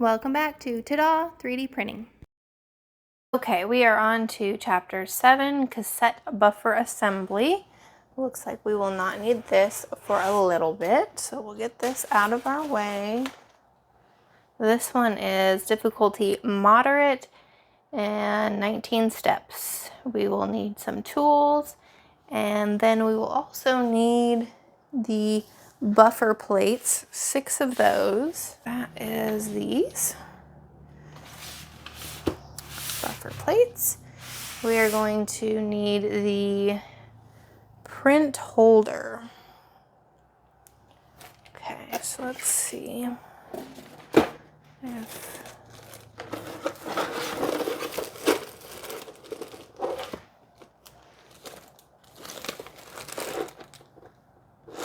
Welcome back to Ta-da 3D printing. Okay, we are on to chapter 7, cassette buffer assembly. Looks like we will not need this for a little bit, so we'll get this out of our way. This one is difficulty moderate and 19 steps. We will need some tools, and then we will also need the buffer plates, 6 of those. That is these buffer plates. We are going to need the print holder. Okay, so let's see if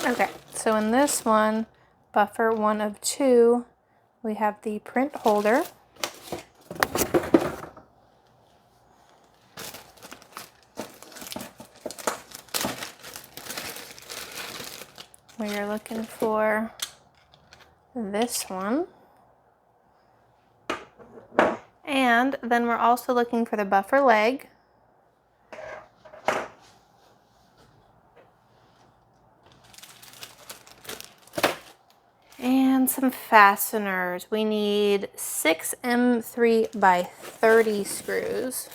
okay, so in this one, buffer 1 of 2, we have the print holder. We are looking for this one. And then we're also looking for the buffer leg. And some fasteners. We need 6 M3 by 30 screws.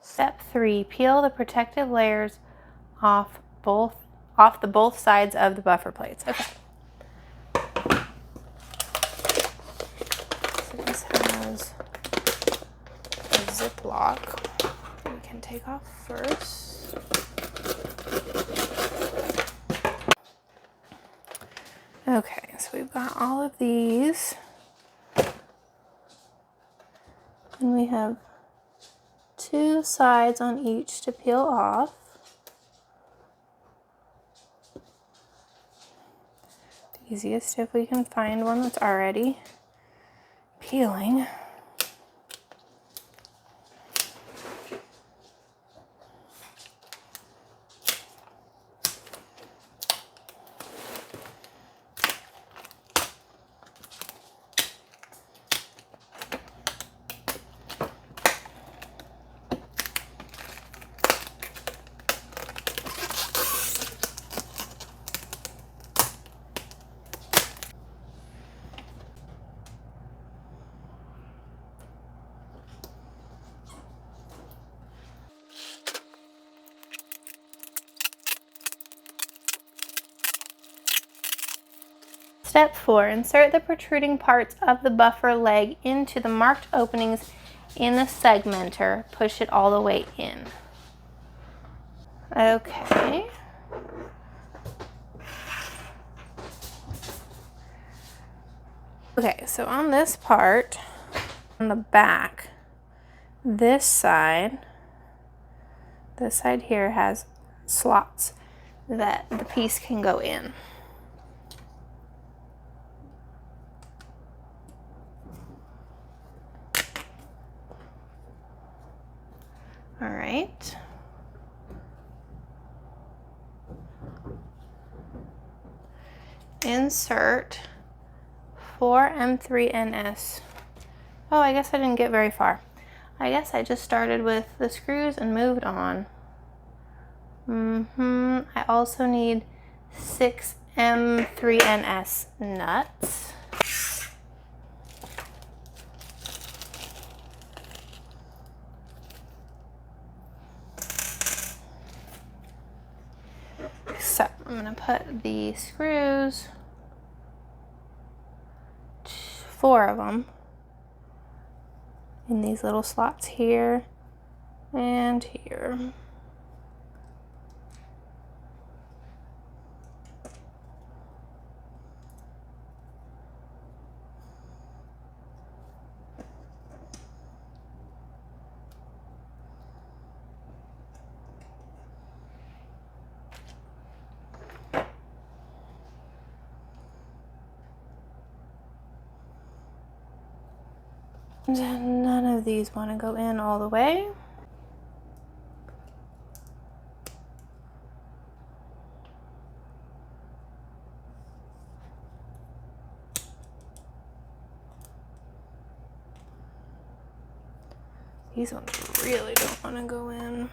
Step 3, peel the protective layers off the both sides of the buffer plates. Okay. So this has a Ziploc we can take off first. Okay, so we've got all of these. And we have 2 sides on each to peel off. The easiest if we can find one that's already peeling. Step 4, insert the protruding parts of the buffer leg into the marked openings in the segmenter. Push it all the way in. Okay. Okay, so on this part, on the back, this side here has slots that the piece can go in. All right. Insert 4 M3NS. Oh, I guess I didn't get very far. I guess I just started with the screws and moved on. I also need 6 M3NS nuts. So I'm going to put the screws, 4 of them, in these little slots here and here. None of these want to go in all the way. These ones really don't want to go in.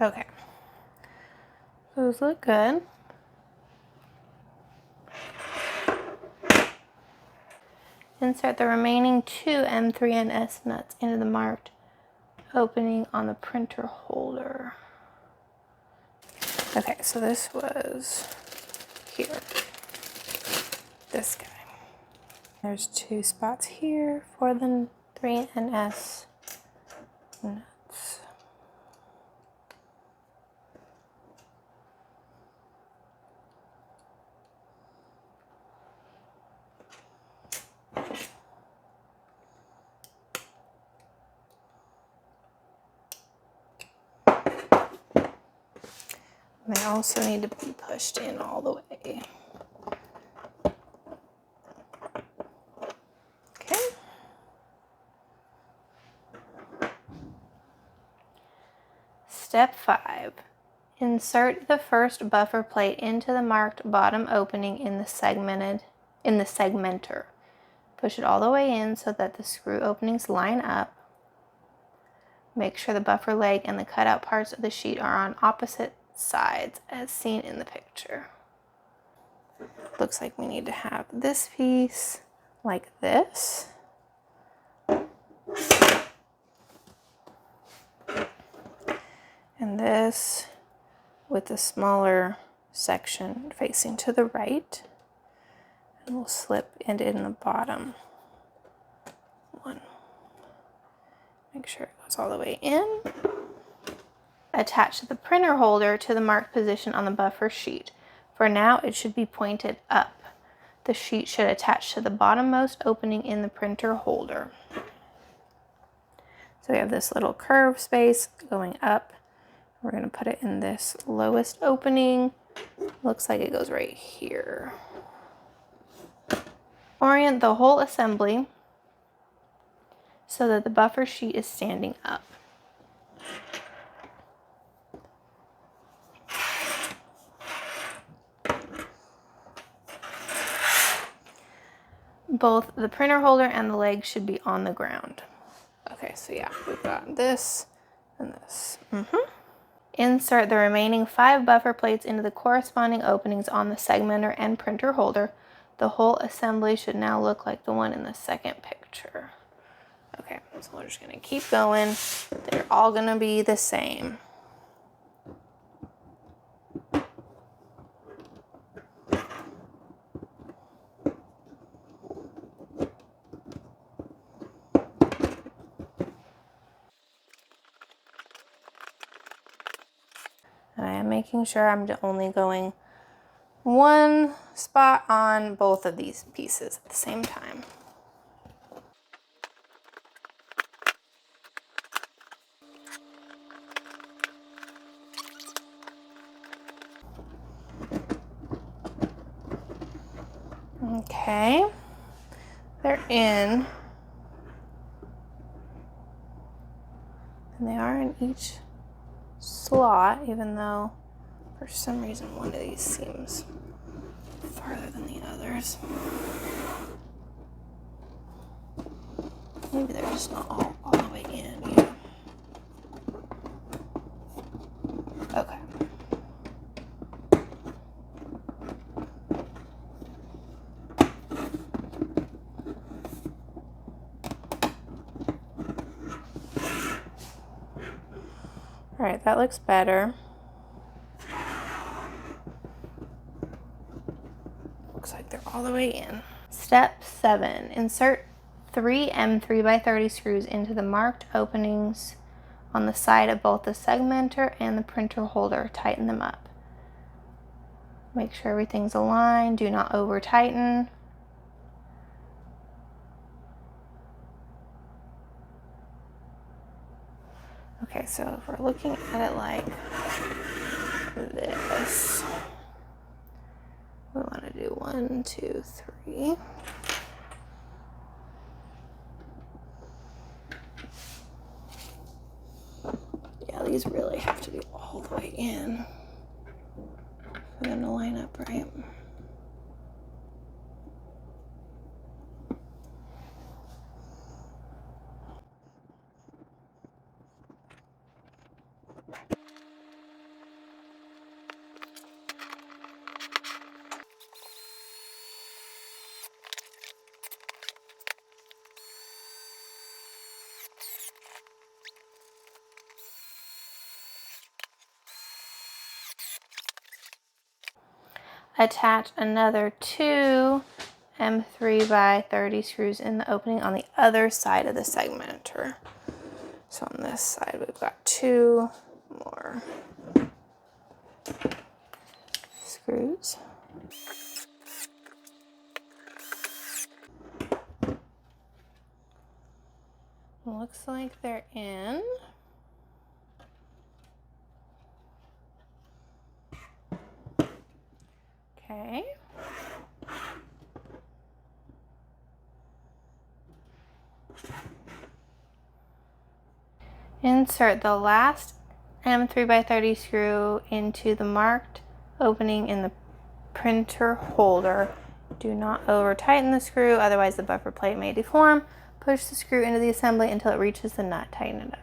Okay, those look good. Insert the remaining 2 M3S nuts into the marked opening on the printer holder. Okay, so this was here, this guy. There's 2 spots here for the 3NS nuts. They also need to be pushed in all the way. Okay. Step 5. Insert the first buffer plate into the marked bottom opening in the segmenter. Push it all the way in so that the screw openings line up. Make sure the buffer leg and the cutout parts of the sheet are on opposite sides as seen in the picture. Looks like we need to have this piece like this. And this with the smaller section facing to the right. And we'll slip it in the bottom one. Make sure it goes all the way in. Attach the printer holder to the marked position on the buffer sheet. For now, it should be pointed up. The sheet should attach to the bottommost opening in the printer holder. So we have this little curved space going up. We're going to put it in this lowest opening. Looks like it goes right here. Orient the whole assembly so that the buffer sheet is standing up. Both the printer holder and the leg should be on the ground. Okay, so yeah, we've got this and this. Insert the remaining 5 buffer plates into the corresponding openings on the segmenter and printer holder. The whole assembly should now look like the one in the second picture. Okay, so we're just gonna keep going. They're all gonna be the same. And I am making sure I'm only going one spot on both of these pieces at the same time. Okay, they're in, and they are in each slot, even though for some reason one of these seems farther than the others. Maybe they're just not all the way in yet. Okay. All right, that looks better. Looks like they're all the way in. Step 7, insert 3 M3x30 screws into the marked openings on the side of both the segmenter and the printer holder. Tighten them up. Make sure everything's aligned. Do not over tighten. Okay, so if we're looking at it like this, we want to do 1, 2, 3. Yeah, these really have to be all the way in for them to line up right. Attach another 2 M3x30 screws in the opening on the other side of the segmenter. So on this side, we've got 2 more screws. Looks like they're in. Okay. Insert the last M3x30 screw into the marked opening in the printer holder. Do not over tighten the screw, otherwise the buffer plate may deform. Push the screw into the assembly until it reaches the nut. Tighten it up.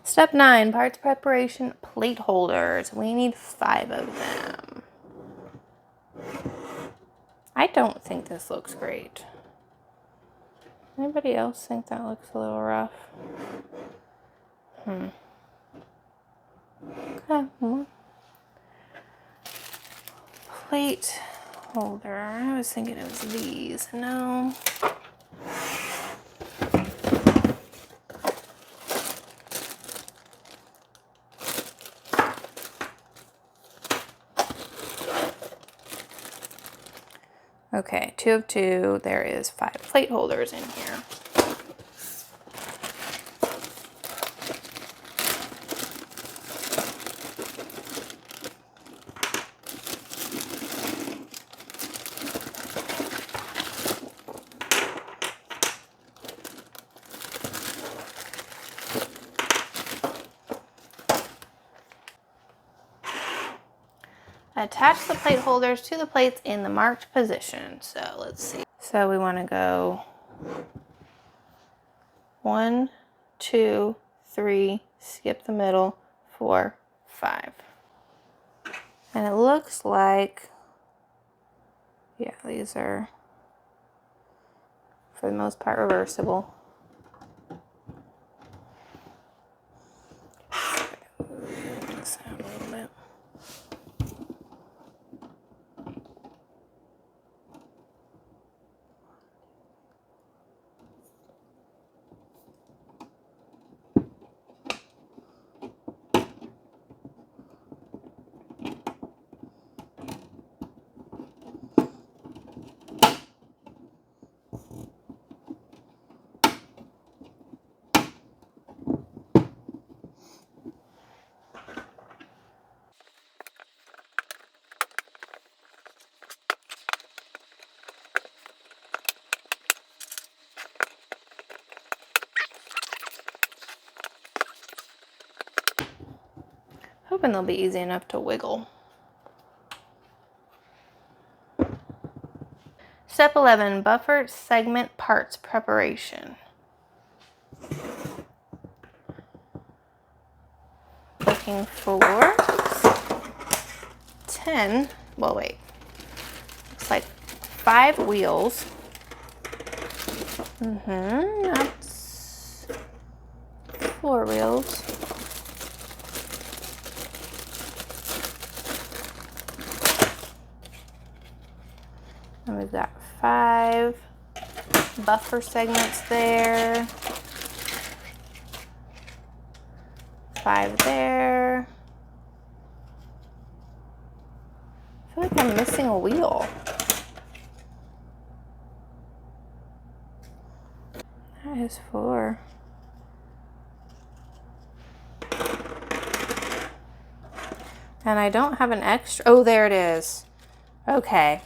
Step 9, parts preparation, plate holders. We need 5 of them. I don't think this looks great. Anybody else think that looks a little rough? Okay. Plate holder. I was thinking it was these. No. Okay, 2 of 2. There is 5 plate holders in here. Attach the plate holders to the plates in the marked position. So let's see. So we want to go 1, 2, 3, skip the middle, 4, 5. And it looks like, yeah, these are for the most part reversible. This out a little bit. Hoping they'll be easy enough to wiggle. Step 11, buffer segment parts preparation. Looking for 10, well wait, looks like 5 wheels. That's 4 wheels. And we've got 5 buffer segments there. 5 there. I feel like I'm missing a wheel. That is 4. And I don't have an extra. Oh, there it is. Okay.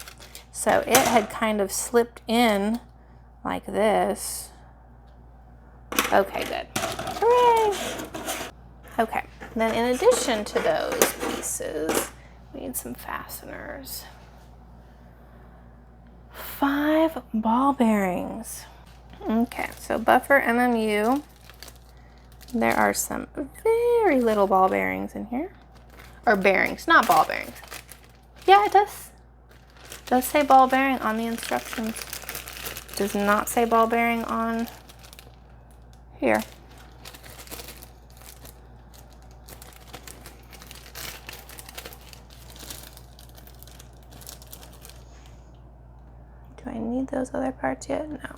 So it had kind of slipped in like this. Okay, good. Hooray! Okay. Then in addition to those pieces, we need some fasteners. 5 ball bearings. Okay, so buffer MMU. There are some very little ball bearings in here. Or bearings, not ball bearings. Yeah, it does. It does say ball bearing on the instructions. It does not say ball bearing on here. Do I need those other parts yet? No.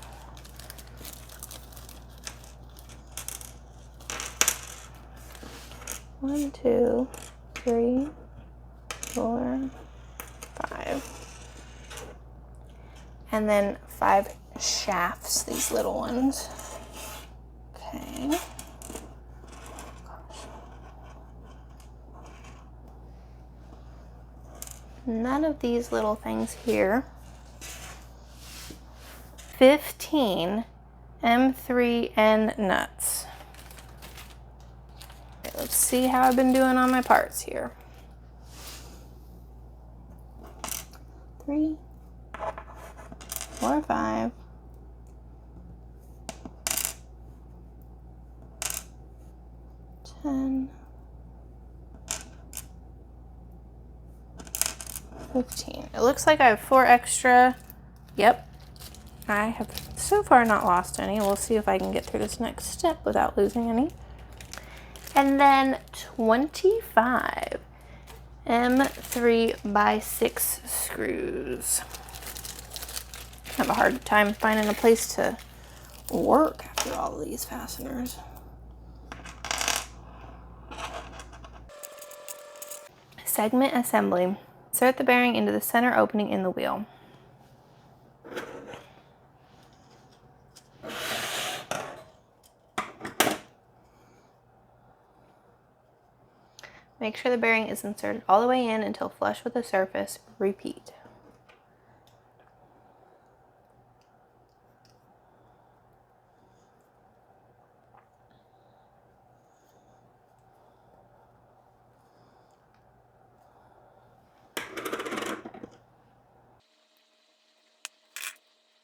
One, 2, 3, 4, 5. And then 5 shafts, these little ones. Okay. None of these little things here. 15 M3N nuts. Okay, let's see how I've been doing on my parts here. 3, 4, 5. 10, 15. It looks like I have 4 extra. Yep. I have so far not lost any. We'll see if I can get through this next step without losing any. And then 25 M3x6 screws. I have a hard time finding a place to work after all of these fasteners. Segment assembly. Insert the bearing into the center opening in the wheel. Make sure the bearing is inserted all the way in until flush with the surface. Repeat.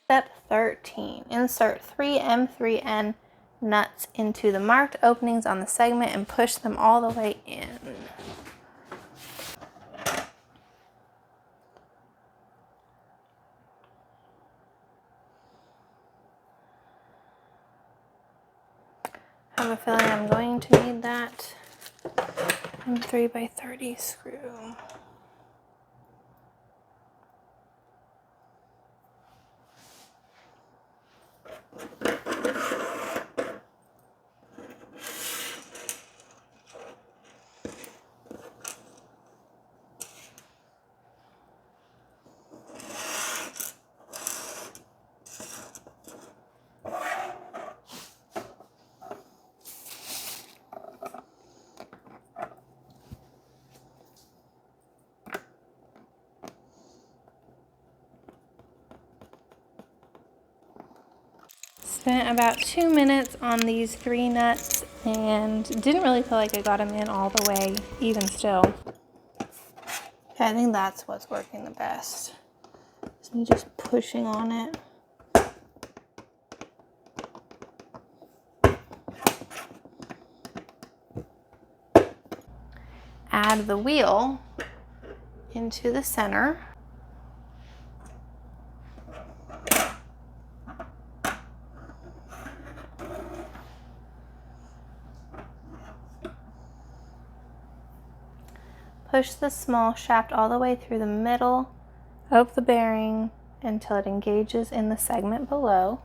Step 13. Insert 3 M3N nuts into the marked openings on the segment and push them all the way in. I have a feeling I'm going to need that M3x30 screw. Spent about 2 minutes on these 3 nuts and didn't really feel like I got them in all the way, even still. I think that's what's working the best. Is me just pushing on it. Add the wheel into the center. Push the small shaft all the way through the middle of the bearing until it engages in the segment below.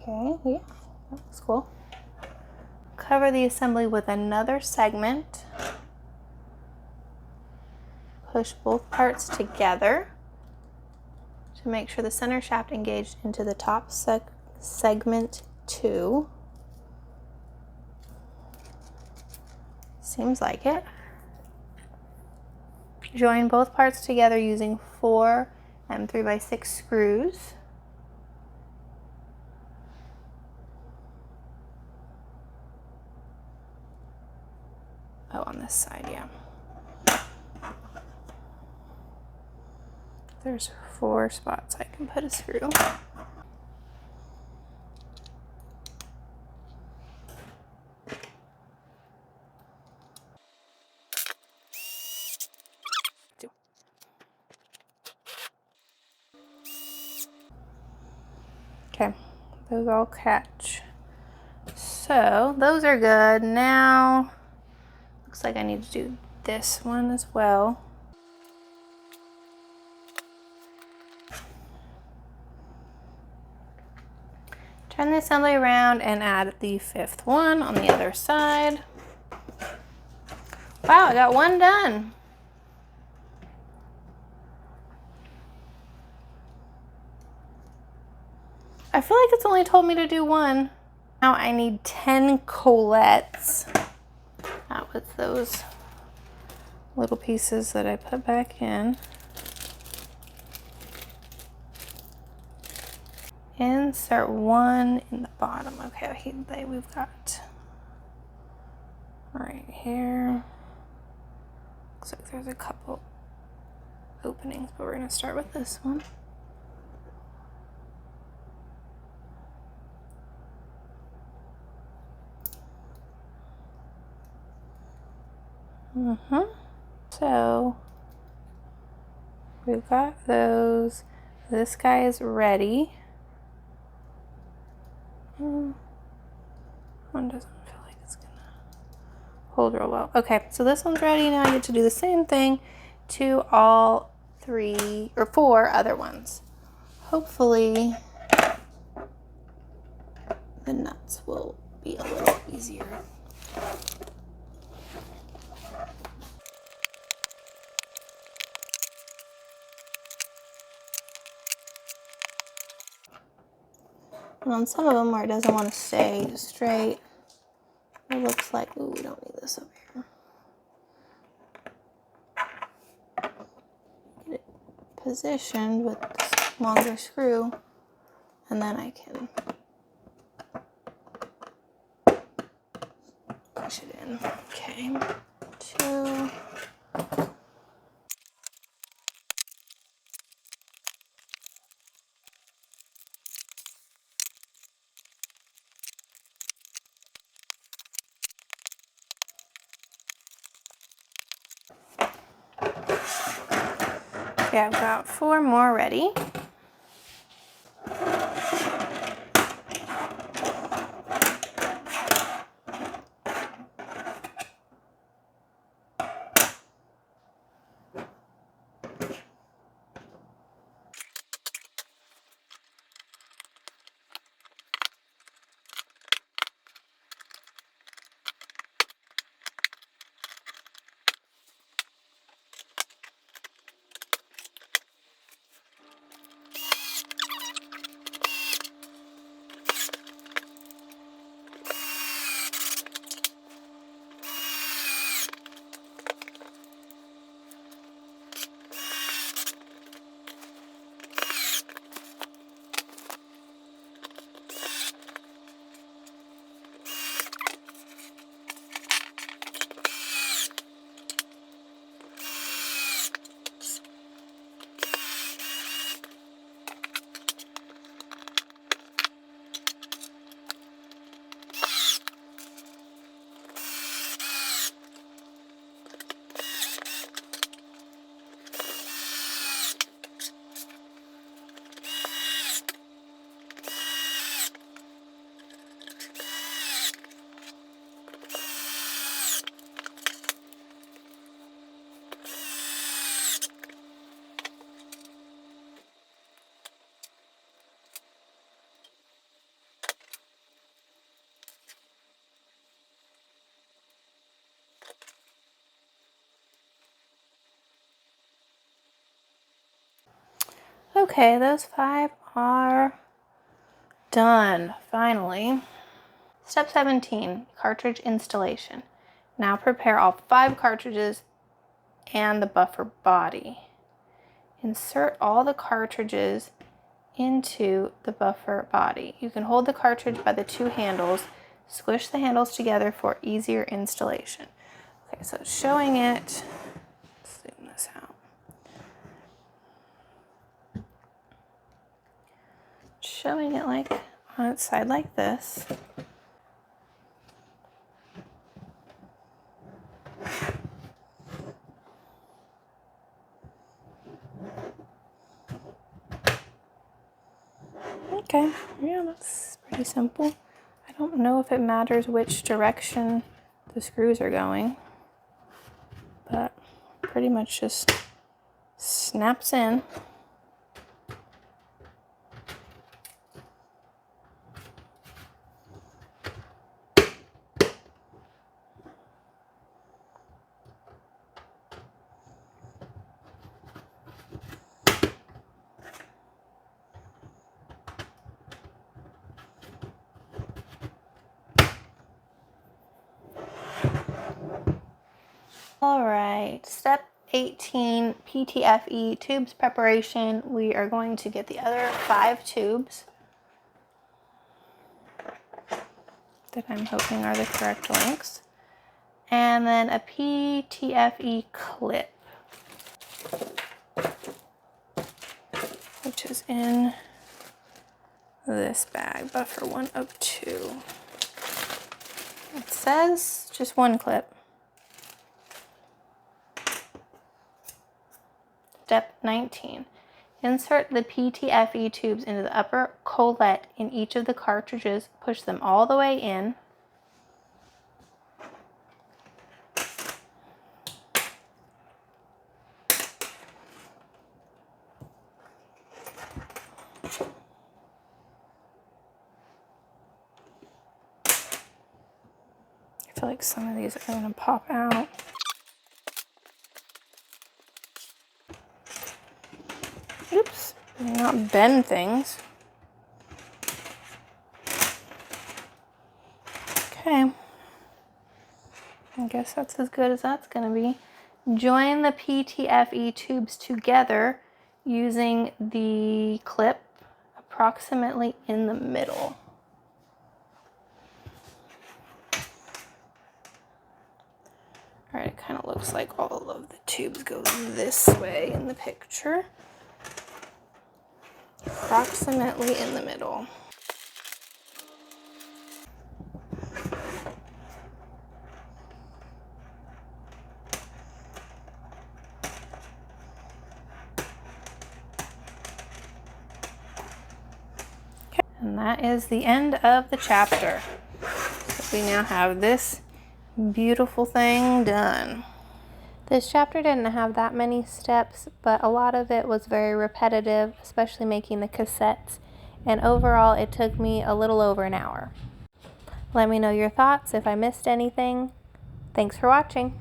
Okay, yeah, that looks cool. Cover the assembly with another segment. Push both parts together to make sure the center shaft engaged into the top segment 2. Seems like it. Join both parts together using 4 3x6 screws. Oh, on this side, yeah. There's 4 spots I can put a screw. Okay, those all catch. So those are good. Now, looks like I need to do this one as well. Turn the assembly around and add the 5th one on the other side. Wow, I got one done. I feel like it's only told me to do 1. Now I need 10 colettes. Out with those little pieces that I put back in. Insert 1 in the bottom. Okay, we've got right here. Looks like there's a couple openings, but we're gonna start with this one. So we've got those. This guy is ready. One doesn't feel like it's gonna hold real well. Okay, so this one's ready. Now I get to do the same thing to all 3 or 4 other ones. Hopefully the nuts will be a little easier. And on some of them where it doesn't want to stay straight, it looks like, ooh, we don't need this over here. Get it positioned with this longer screw, and then I can push it in. Okay, 2. Okay, I've got 4 more ready. Okay, those 5 are done, finally. Step 17, cartridge installation. Now prepare all 5 cartridges and the buffer body. Insert all the cartridges into the buffer body. You can hold the cartridge by the 2 handles, squish the handles together for easier installation. Okay, so showing it, let's zoom this out. Showing it like on its side like this. Okay, yeah, that's pretty simple. I don't know if it matters which direction the screws are going, but pretty much just snaps in. All right, step 18, PTFE tubes preparation. We are going to get the other 5 tubes that I'm hoping are the correct lengths, and then a PTFE clip, which is in this bag, buffer 102. It says just 1 clip. Step 19. Insert the PTFE tubes into the upper collet in each of the cartridges. Push them all the way in. I feel like some of these are going to pop out. Oops, not bend things. Okay, I guess that's as good as that's going to be. Join the PTFE tubes together using the clip approximately in the middle. All right, it kind of looks like all of the tubes go this way in the picture. Approximately in the middle. Okay. And that is the end of the chapter. So we now have this beautiful thing done. This chapter didn't have that many steps, but a lot of it was very repetitive, especially making the cassettes, and overall it took me a little over an hour. Let me know your thoughts if I missed anything. Thanks for watching.